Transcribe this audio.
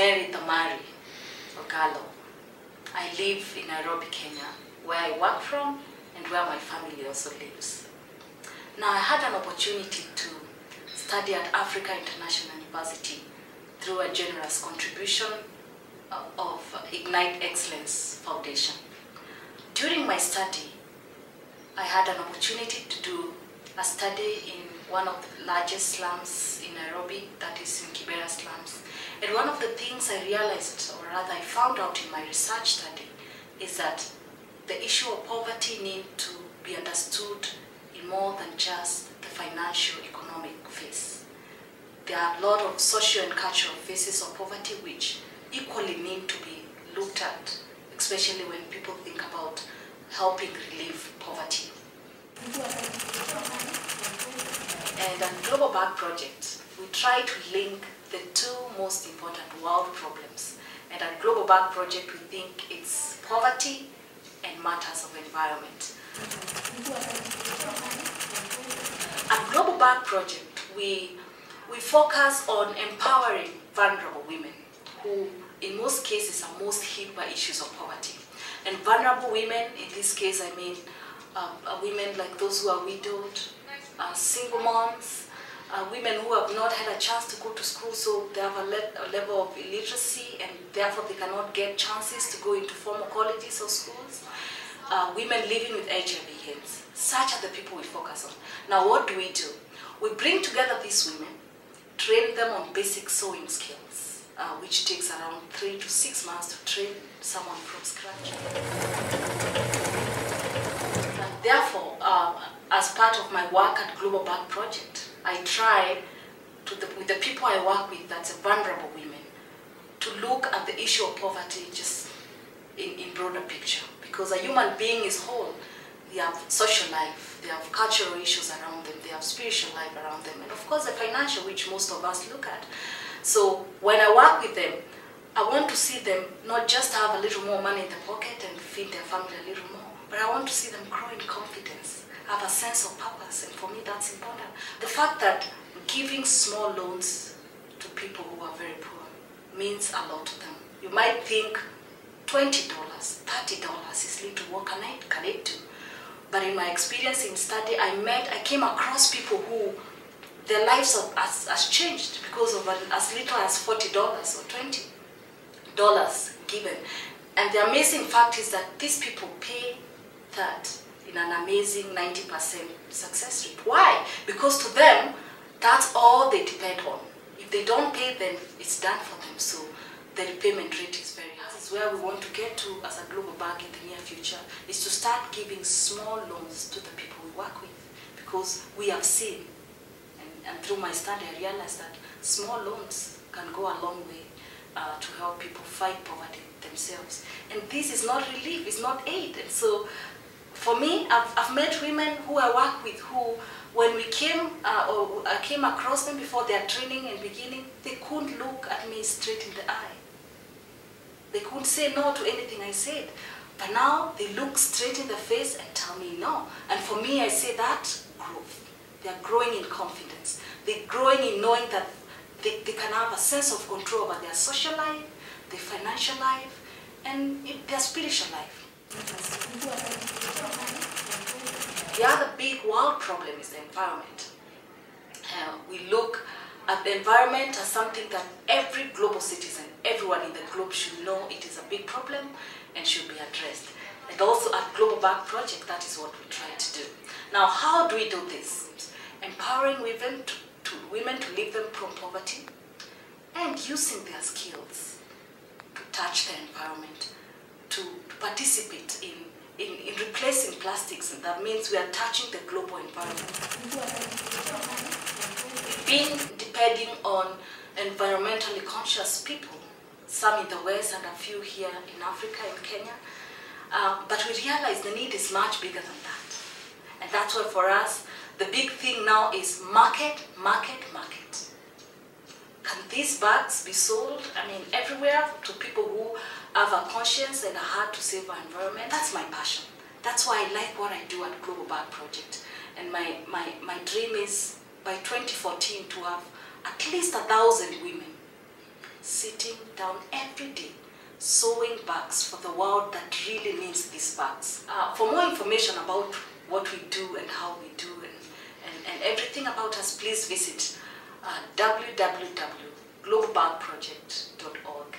Mary Ogalo. I live in Nairobi, Kenya, where I work from and where my family also lives. Now, I had an opportunity to study at Africa International University through a generous contribution of Ignite Excellence Foundation. During my study, I had an opportunity to do a study in one of the largest slums in Nairobi, that is in Kibera slums. And one of the things I realized, or rather I found out in my research study, is that the issue of poverty needs to be understood in more than just the financial economic phase. There are a lot of social and cultural phases of poverty which equally need to be looked at, especially when people think about helping relieve poverty. And at Global Back Project, we try to link the two most important world problems. And at Global Back Project, we think it's poverty and matters of environment. At Global Back Project, we focus on empowering vulnerable women who, in most cases, are most hit by issues of poverty. And vulnerable women, in this case, I mean women like those who are widowed, single moms, women who have not had a chance to go to school, so they have a level of illiteracy and therefore they cannot get chances to go into formal colleges or schools. Women living with HIV/AIDS. Such are the people we focus on. Now, what do? We bring together these women, train them on basic sewing skills, which takes around 3 to 6 months to train someone from scratch. And therefore, as part of my work at Global Back Project, I try with the people I work with, that's vulnerable women, to look at the issue of poverty just in broader picture. Because a human being is whole. They have social life, they have cultural issues around them, they have spiritual life around them, and of course the financial, which most of us look at. So when I work with them, I want to see them not just have a little more money in the pocket and feed their family a little more, but I want to see them grow in confidence, have a sense of purpose, and for me that's important. The fact that giving small loans to people who are very poor means a lot to them. You might think $20, $30 is little, what can I do? But in my experience in study, I came across people who their lives has changed because of as little as $40 or $20 given. And the amazing fact is that these people pay that in an amazing 90% success rate. Why? Because to them, that's all they depend on. If they don't pay, then it's done for them. So the repayment rate is very high. This is where we want to get to as a global bank in the near future, is to start giving small loans to the people we work with. Because we have seen, and through my study, I realized that small loans can go a long way to help people fight poverty themselves. And this is not relief, it's not aid. And so, for me, I've met women who I work with who, when we came, or I came across them before their training and beginning, they couldn't look at me straight in the eye. They couldn't say no to anything I said. But now they look straight in the face and tell me no. And for me, I say that growth. They're growing in confidence. They're growing in knowing that they can have a sense of control over their social life, their financial life, and their spiritual life. The other big world problem is the environment. We look at the environment as something that every global citizen, everyone in the globe should know it is a big problem and should be addressed. And also at Global Back Project, that is what we try to do. Now, how do we do this? Empowering women to lift them from poverty and using their skills to touch the environment, to participate in replacing plastics, and that means we are touching the global environment. Being depending on environmentally conscious people, some in the West and a few here in Africa and Kenya, but we realize the need is much bigger than that. And that's why for us, the big thing now is market, market, market. Can these bags be sold, everywhere to people who have a conscience and a heart to save our environment? That's my passion. That's why I like what I do at Global Back Project. And my dream is by 2014 to have at least 1,000 women sitting down every day, sewing bags for the world that really needs these bags. For more information about what we do and how we do and everything about us, please visit www.globalbagproject.org.